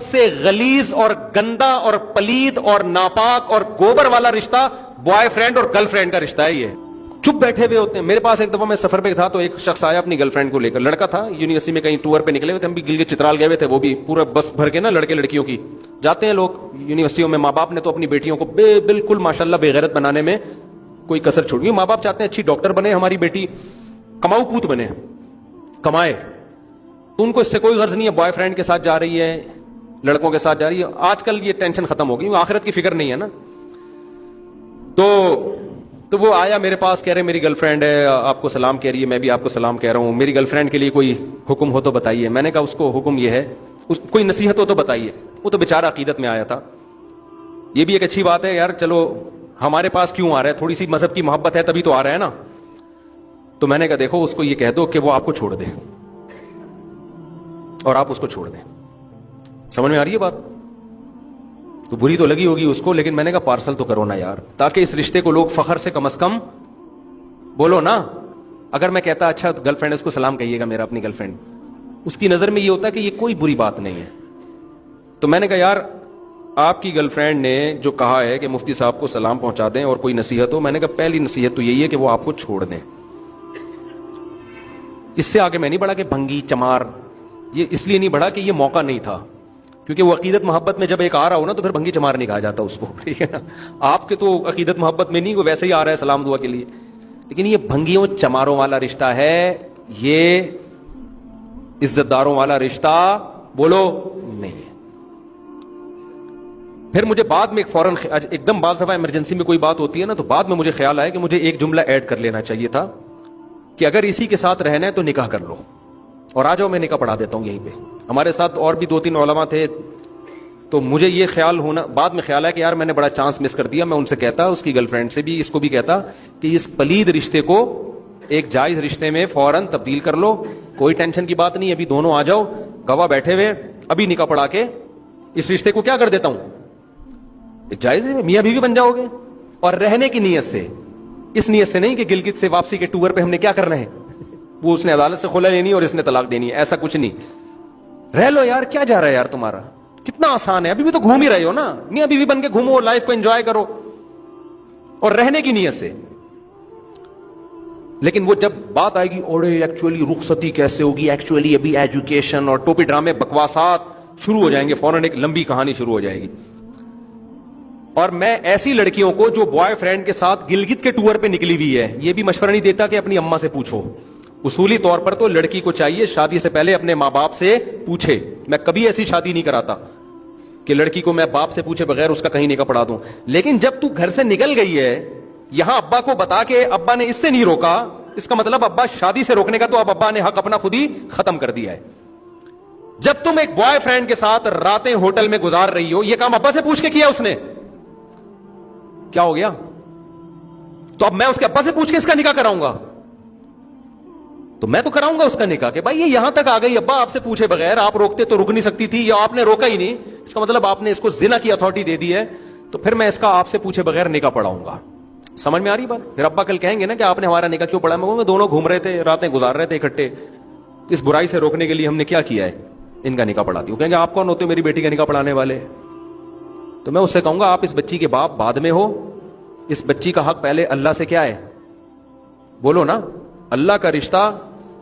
سے غلیظ اور گندا اور پلید اور ناپاک اور گوبر والا رشتہ بوائے فرینڈ اور گرل فرینڈ کا رشتہ ہے. یہ چپ بیٹھے ہوئے ہوتے ہیں. میرے پاس ایک دفعہ میں سفر پہ تھا تو ایک شخص آیا اپنی گرل فرینڈ کو لے کر, لڑکا تھا, یونیورسٹی میں کہیں ٹور پہ نکلے ہوئے تھے, ہم بھی گلگت چترال گئے ہوئے تھے, وہ بھی پورا بس بھر کے نا لڑکے لڑکیوں کی جاتے ہیں لوگ یونیورسٹیوں میں. ماں باپ نے تو اپنی بیٹیوں کو بالکل ماشاءاللہ بے غیرت بنانے میں کوئی کسر چھوڑی. ماں باپ چاہتے ہیں اچھی ڈاکٹر بنے ہماری بیٹی, کماؤ پوت بنے, کمائے, تو ان کو اس سے کوئی غرض نہیں ہے بوائے فرینڈ کے ساتھ جا رہی ہے, لڑکوں کے ساتھ جا رہی ہے. آج کل یہ ٹینشن ختم ہو گئی, آخرت کی فکر نہیں ہے نا. تو وہ آیا میرے پاس, کہہ رہے میری گرل فرینڈ ہے, آپ کو سلام کہہ رہی ہے, میں بھی آپ کو سلام کہہ رہا ہوں, میری گرل فرینڈ کے لیے کوئی حکم ہو تو بتائیے. میں نے کہا اس کو حکم یہ ہے, کوئی نصیحت ہو تو بتائیے. وہ تو بیچارہ عقیدت میں آیا تھا. یہ بھی ایک اچھی بات ہے یار, چلو ہمارے پاس کیوں آ رہا ہے, تھوڑی سی مذہب کی محبت ہے تبھی تو آ رہا ہے نا. تو میں نے کہا دیکھو اس کو یہ کہہ دو کہ وہ آپ کو چھوڑ دے اور آپ اس کو چھوڑ دیں. سمجھ میں آ رہی ہے بات؟ تو بری تو لگی ہوگی اس کو, لیکن میں نے کہا پارسل تو کرو نا یار, تاکہ اس رشتے کو لوگ فخر سے کم از کم بولو نا. اگر میں کہتا اچھا گرل فرینڈ اس کو سلام کہیے گا میرا, اپنی گرل فرینڈ, اس کی نظر میں یہ ہوتا ہے کہ یہ کوئی بری بات نہیں ہے. تو میں نے کہا یار آپ کی گرل فرینڈ نے جو کہا ہے کہ مفتی صاحب کو سلام پہنچا دیں اور کوئی نصیحت ہو, میں نے کہا پہلی نصیحت تو یہی ہے کہ وہ آپ کو چھوڑ دیں. اس سے آگے میں نہیں بڑھا کہ بھنگی چمار, یہ اس لیے نہیں بڑھا کہ یہ موقع نہیں تھا, کیونکہ وہ عقیدت محبت میں جب ایک آ رہا ہو نا تو پھر بھنگی چمار نہیں کہا جاتا اس کو, ٹھیک ہے نا. آپ کے تو عقیدت محبت میں نہیں, وہ ویسے ہی آ رہا ہے سلام دعا کے لیے, لیکن یہ بھنگیوں چماروں والا رشتہ ہے, یہ عزت داروں والا رشتہ بولو نہیں ہے. پھر مجھے بعد میں فوراً ایک دم بعض دفعہ ایمرجنسی میں کوئی بات ہوتی ہے نا, تو بعد میں مجھے خیال آیا کہ مجھے ایک جملہ ایڈ کر لینا چاہیے تھا کہ اگر اسی کے ساتھ رہنا ہے تو نکاح کر لو اور آ جاؤ, میں نکاح پڑھا دیتا ہوں یہیں پہ. ہمارے ساتھ اور بھی 2-3 علماء تھے, تو مجھے یہ خیال ہونا بعد میں خیال ہے کہ یار میں نے بڑا چانس مس کر دیا. میں ان سے کہتا, اس کی گرل فرینڈ سے بھی, اس کو بھی کہتا کہ اس پلید رشتے کو ایک جائز رشتے میں فوراً تبدیل کر لو, کوئی ٹینشن کی بات نہیں, ابھی دونوں آ جاؤ, گواہ بیٹھے ہوئے, ابھی نکاح پڑھا کے اس رشتے کو کیا کر دیتا ہوں, ایک جائز میاں بیوی بن جاؤ گے. اور رہنے کی نیت سے, اس نیت سے نہیں کہ گلگت سے واپسی کے ٹور پہ ہم نے کیا کرنا ہے, وہ اس نے عدالت سے خلا لینی اور اس نے طلاق دینی ہے, ایسا کچھ نہیں. رہ لو یار, کیا جا رہا ہے یار تمہارا, کتنا آسان ہے, ابھی بھی تو گھوم ہی رہے ہو نا, میاں بیوی بن کے گھومو, لائف کو انجوائے کرو اور رہنے کی نیت سے. لیکن وہ جب بات آئے گی اوڑے ایکچولی رخصتی کیسے ہوگی, ایکچولی ابھی ایجوکیشن اور ٹوپی ڈرامے بکواسات شروع ہو جائیں گے, فوراً ایک لمبی کہانی شروع ہو جائے گی. اور میں ایسی لڑکیوں کو جو بوائے فرینڈ کے ساتھ گلگت کے ٹور پہ نکلی ہوئی ہے, یہ بھی مشورہ نہیں دیتا کہ اپنی اماں سے پوچھو. اصولی طور پر تو لڑکی کو چاہیے شادی سے پہلے اپنے ماں باپ سے پوچھے. میں کبھی ایسی شادی نہیں کراتا کہ لڑکی کو میں باپ سے پوچھے بغیر اس کا کہیں نکاح پڑھا دوں. لیکن جب تو گھر سے نکل گئی ہے, یہاں ابا کو بتا کے ابا نے اس سے نہیں روکا, اس کا مطلب ابا شادی سے روکنے کا تو اب ابا نے حق اپنا خود ہی ختم کر دیا ہے. جب تم ایک بوائے فرینڈ کے ساتھ راتیں ہوٹل میں گزار رہی ہو, یہ کام ابا سے پوچھ کے کیا اس نے, کیا ہو گیا؟ تو اب میں اس کے ابا سے پوچھ کے اس کا نکاح کراؤں گا؟ تو میں تو کراؤں گا اس کا نکاح کہ بھائی یہ یہاں تک آ گئی, ابا آپ سے پوچھے بغیر, آپ روکتے تو رک نہیں سکتی تھی, یا آپ نے روکا ہی نہیں, اس کا مطلب آپ نے اس کو زنا کی اتھارٹی دے دی ہے, تو پھر میں اس کا آپ سے پوچھے بغیر نکاح پڑھاؤں گا. سمجھ میں آ رہی بات؟ پھر ابا کل کہیں گے نا کہ آپ نے ہمارا نکاح کیوں پڑھا, میں کہوں گا دونوں گھوم رہے تھے, راتیں گزار رہے تھے اکٹھے, اس برائی سے روکنے کے لیے ہم نے کیا کیا ہے, ان کا نکاح پڑھاتی ہوں. کہیں گے آپ کون ہوتے ہو میری بیٹی کا نکاح پڑھانے والے؟ تو میں اس سے کہوں گا آپ اس بچی کے باپ بعد میں ہو, اس بچی کا حق پہلے اللہ سے کیا ہے, بولو نا, اللہ کا رشتہ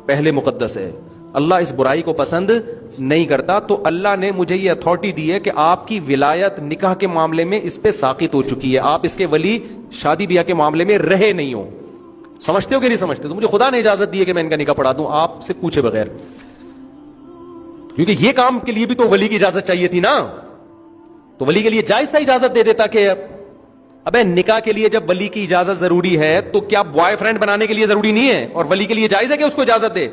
پہلے مقدس ہے, اللہ اس برائی کو پسند نہیں کرتا. تو اللہ نے مجھے یہ اتھارٹی دی ہے کہ آپ کی ولایت نکاح کے معاملے میں اس پہ ساقط ہو چکی ہے, آپ اس کے ولی شادی بیاہ کے معاملے میں رہے نہیں ہو. سمجھتے ہو کہ نہیں سمجھتے؟ تو مجھے خدا نے اجازت دی ہے کہ میں ان کا نکاح پڑھا دوں آپ سے پوچھے بغیر, کیونکہ یہ کام کے لیے بھی تو ولی کی اجازت چاہیے تھی نا. تو ولی کے لیے جائز تھا, اجازت دے دیتا کہ ابے نکاح کے لیے جب ولی کی اجازت ضروری ہے تو کیا بوائے فرینڈ بنانے کے لیے ضروری نہیں ہے, اور ولی کے لیے جائز ہے کہ اس کو اجازت دے؟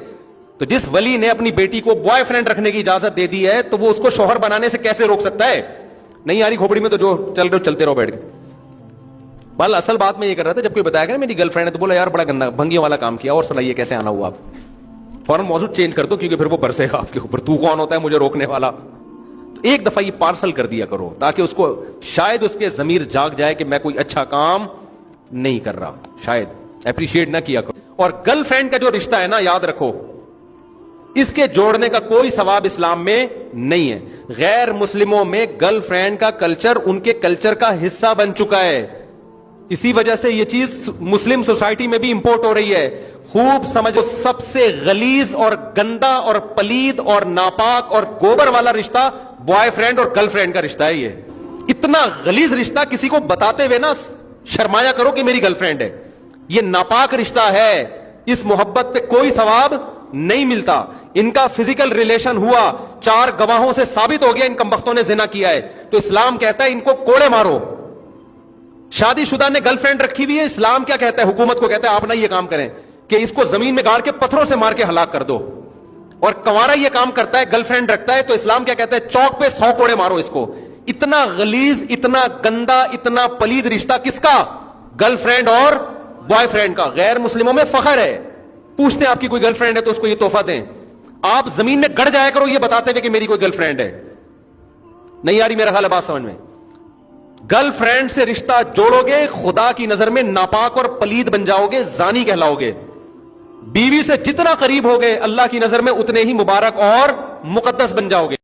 تو جس ولی نے اپنی بیٹی کو بوائے فرینڈ رکھنے کی اجازت دے دی ہے تو وہ اس کو شوہر بنانے سے کیسے روک سکتا ہے؟ نہیں آ رہی کھوپڑی میں تو جو چل رہے ہو چلتے رہو بیٹھ کے. بل اصل بات میں یہ کر رہا تھا, جب کوئی بتایا کہ میری گرل فرینڈ ہے تو بولا یار بڑا گندا بھنگیوں والا کام کیا, اور سنائیے کیسے آنا ہوا. آپ فوراً موضوع چینج کر دو, کیونکہ پھر وہ برسے گا آپ کے اوپر, تو کون ہوتا ہے مجھے روکنے والا. ایک دفعہ یہ پارسل کر دیا کرو تاکہ اس کو شاید اس کے ضمیر جاگ جائے کہ میں کوئی اچھا کام نہیں کر رہا, شاید اپریشیٹ نہ کیا کرو. اور گرل فرینڈ کا جو رشتہ ہے نا, یاد رکھو اس کے جوڑنے کا کوئی ثواب اسلام میں نہیں ہے. غیر مسلموں میں گرل فرینڈ کا کلچر ان کے کلچر کا حصہ بن چکا ہے. اسی وجہ سے یہ چیز مسلم سوسائٹی میں بھی امپورٹ ہو رہی ہے. خوب سمجھو, سب سے غلیظ اور گندا اور پلید اور ناپاک اور گوبر والا رشتہ بوائے فرینڈ اور گرل فرینڈ کا رشتہ ہے. یہ اتنا غلیظ رشتہ, کسی کو بتاتے ہوئے نا شرمایا کرو کہ میری گرل فرینڈ ہے. یہ ناپاک رشتہ ہے, اس محبت پہ کوئی ثواب نہیں ملتا. ان کا فزیکل ریلیشن ہوا, 4 گواہوں سے ثابت ہو گیا ان کمبختوں نے زنا کیا ہے, تو اسلام کہتا ہے ان کو کوڑے مارو. شادی شدہ نے گرل فرینڈ رکھی ہوئی ہے, اسلام کیا کہتا ہے, حکومت کو کہتا ہے آپ نہ یہ کام کریں کہ اس کو زمین میں گاڑ کے پتھروں سے مار کے ہلاک کر دو. اور کنوارا یہ کام کرتا ہے, گرل فرینڈ رکھتا ہے, تو اسلام کیا کہتا ہے, چوک پہ 100 کوڑے مارو اس کو. اتنا غلیظ, اتنا گندا, اتنا پلید رشتہ کس کا؟ گرل فرینڈ اور بوائے فرینڈ کا. غیر مسلموں میں فخر ہے, پوچھتے ہیں آپ کی کوئی گرل فرینڈ ہے تو اس کو یہ تحفہ دیں. آپ زمین میں گڑ جایا کرو یہ بتاتے ہوئے کہ میری کوئی گرل فرینڈ ہے. نہیں آ رہی میرا خیال ہے بات سمجھ میں؟ گرل فرینڈ سے رشتہ جوڑو گے, خدا کی نظر میں ناپاک اور پلید بن جاؤ گے, زانی کہلاؤ گے. بیوی سے جتنا قریب ہوگے اللہ کی نظر میں اتنے ہی مبارک اور مقدس بن جاؤ گے.